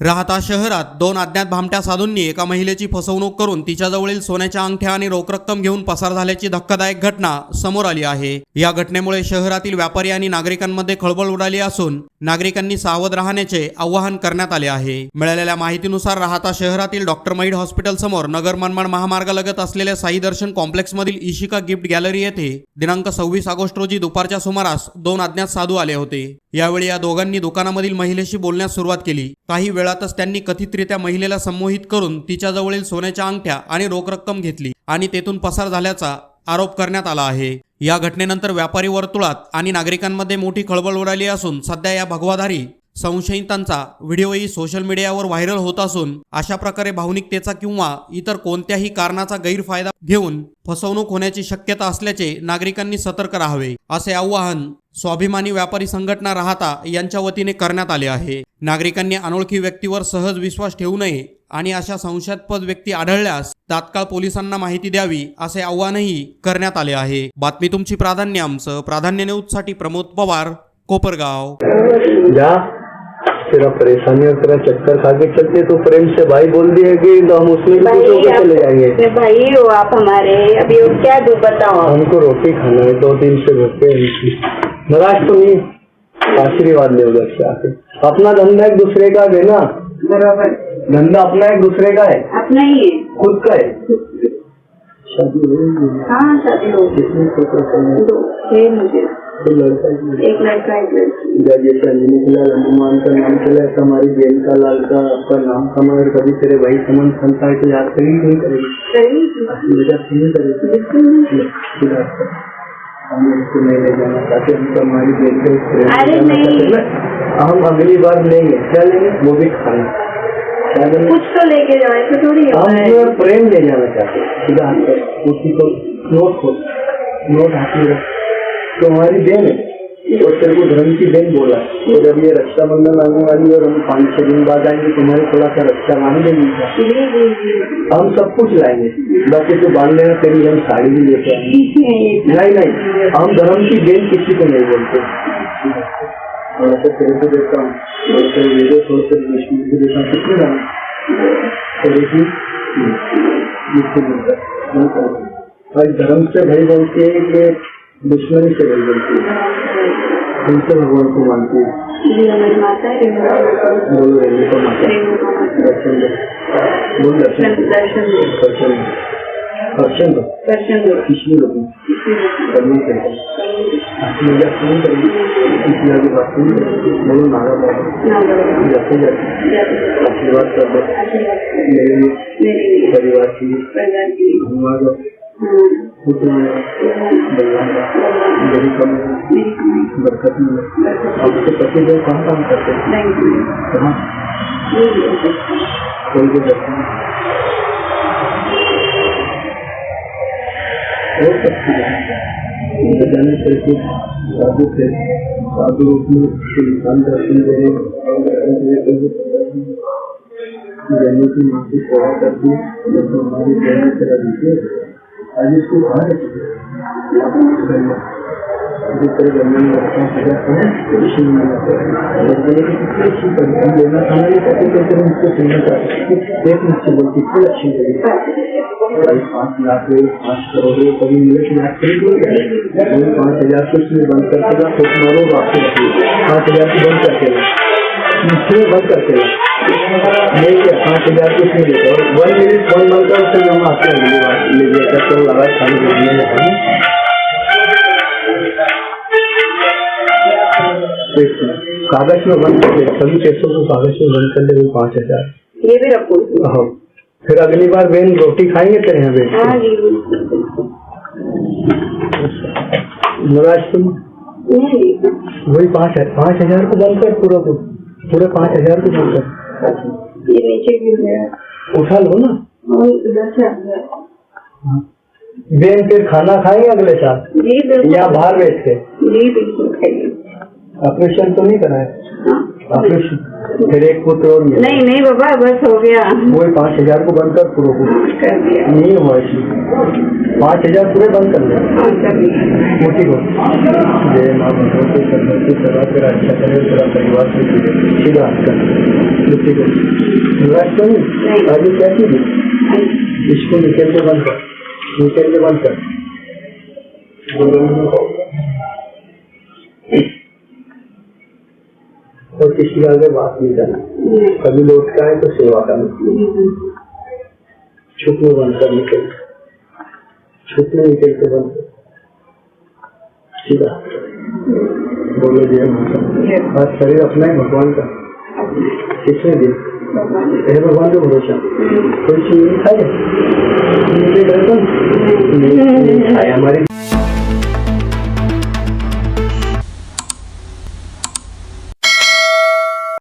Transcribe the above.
राहता शहरात दोन अज्ञात भामट्या साधूंनी एका महिलेची फसवणूक करून तिच्याजवळील सोन्याच्या अंगठ्या आणि रोख रक्कम घेऊन पसार झाल्याची धक्कादायक घटना समोर आली आहे। या घटनेमुळे शहरातील व्यापारी आणि नागरिकांमध्ये खळबळ उडाली असून नागरिकांनी सावध राहण्याचे आवाहन करण्यात आले आहे। मिळालेल्या माहितीनुसार राहता शहरातील डॉक्टर महिड हॉस्पिटल समोर नगर मनमाड महामार्गालगत असलेल्या साई दर्शन कॉम्प्लेक्स मधील इशिका गिफ्ट गॅलरी येथे दिनांक 26 ऑगस्ट रोजी दुपारच्या सुमारास दोन अज्ञात साधू आले होते। यावेळी या दोघांनी दुकानामधील महिलेशी बोलण्यास सुरुवात केली। काही वेळातच त्यांनी कथितरित्या महिलेला संमोहित करून तिच्याजवळील सोन्याच्या अंगठ्या आणि रोख रक्कम घेतली आणि तेथून पसार झाल्याचा आरोप करण्यात आला आहे। या घटनेनंतर व्यापारी वर्तुळात आणि नागरिकांमध्ये मोठी खळबळ उडाली असून सध्या या भगवाधारी संशयितांचा व्हिडिओही सोशल मीडियावर व्हायरल होत असून अशा प्रकारे भावनिकतेचा किंवा इतर कोणत्याही कारणाचा गैरफायदा घेऊन फसवणूक होण्याची शक्यता असल्याचे नागरिकांनी सतर्क राहावे असे आवाहन स्वाभिमानी व्यापारी संघटना राहता यांच्या वतीने करण्यात आले आहे। नागरिकांनी अनोळखी व्यक्तीवर सहज विश्वास ठेवू नये आणि अशा संशयास्पद व्यक्ती आढळल्यास तात्काळ पोलिसांना माहिती द्यावी असे आवाहनही करण्यात आले आहे। बातमी तुमची प्राधान्य आमचं प्राधान्य न्यूज साठी प्रमोद पवार, कोपरगाव। तेरा परेशानी और तेरा चक्कर खा के चलते तो प्रेम से भाई बोल दिए कि तो हम उसमें चले जाएंगे। भाई हो आप हमारे, अभी क्या दो बताओ। हमको रोटी खाना है, 2 दिन से घर पे नाराज तो नहीं, आशीर्वाद ले उधर से आके। अपना धंधा एक दूसरे का है ना, बराबर। धंधा अपना एक दूसरे का है, अपना ही है, खुद का है। शादी हो गई? हाँ शादी हो गई। कितने पुत्र? 2 है मुझे, एक लड़का एक लड़की। जैसे निकला हनुमान का नाम चला, हमारी बेल का लाल का आपका नाम था, मगर कभी तेरे भाई समन संता है तो याद करेगी नहीं करेगी। हम उसको नहीं ले जाना चाहते, हम तो हमारी बेल को अरे नहीं, हम अगली बार लेंगे। क्या लेंगे? वो भी खाना कुछ तो लेके जाओ, ऐसे थोड़ी हम प्रेम ले जाना चाहते हैं। उसी को नोट हाथ में रख, तो हमारी बहन है और तेरे को धर्म की बहन बोला। तो जब ये रक्षाबंधन आने वाली और हम 5-6 दिन बाद आएंगे, तुम्हारे थोड़ा सा रक्षा मान देंगे, हम सब कुछ लाएंगे। बाकी तो बांध लेना, तेरी हम साड़ी भी लेके आएंगे। नहीं, हम धर्म की बहन किसी को नहीं बोलते। तेरे को देता हूँ, विष्णु को देता हूँ, कितने नाम धर्म से भाई बोलती है कि दुश्मनी से भाई बोलती है, उनसे भगवान को मानती है। बोलो रेणुका माता, दर्शन दो, बोल दर्शन दो, किसी लोग करनी चाहिए। बोलो नागा बाबा, जाते आशीर्वाद कर दो मेरे परिवार की, हमारा बरकत मिले। आपके पति जो कहाँ काम करते हैं? कहाँ? कोई भी दर्शन हो सकती है जाने से साधु रूप में इंसान दर्शन दे रहे जन्म की माँ की सेवा करती है। जब हमारी जन्म सेवा दीजिए आज इसको लेना खाना नहीं पति करके उसको सुनना एक मुझसे बोलती कोई अच्छी लगी 5 लाख 5 करोड़ कभी मिले तो याद करेंगे। 5,000 कुछ में बंद करके मारो आपको 5,000 की बंद करके बंद करके नहीं क्या 5,000 कुछ नहीं देते और 1 मिनट 1 मंथ का उससे हम आते हैं ले लिया तो लगा खाली कागज में बंद कर दे, सभी पैसों को कागज में बंद कर दे। 5,000 ये भी रखो। हाँ, फिर अगली बार बहन रोटी खाएंगे तेरे यहाँ बैठ। नाराज तुम वही 5,000 को बंद कर, पूरे 5,000 को बंद कर। ये नीचे गिर गया, उठा लो ना। बहन फिर खाना खाएंगे अगले साल या बाहर बैठ के? जी बिल्कुल खाएंगे। ऑपरेशन तो नहीं कराए? ऑपरेशन फिर एक पुत्र और नहीं बाबा बस हो गया। वही 5,000 को बंद कर, पूरा कर दिया। नहीं हुआ इसलिए 5,000 पूरे बंद कर ले। मोटी हो जय माँ भगवती, तेरा अच्छा करे, तेरा परिवार से सीधा कर। ठीक है नाराज तो नहीं आगे क्या कीजिए इसको निकल के बंद कर और किसी आगे बात नहीं करना कभी लौट का है तो सेवा करना छुपने बंद कर निकल के बंद कर सीधा बोलो जय माता आज शरीर अपना है भगवान का किसने दिया भगवान का भरोसा कोई चीज नहीं खाए हमारी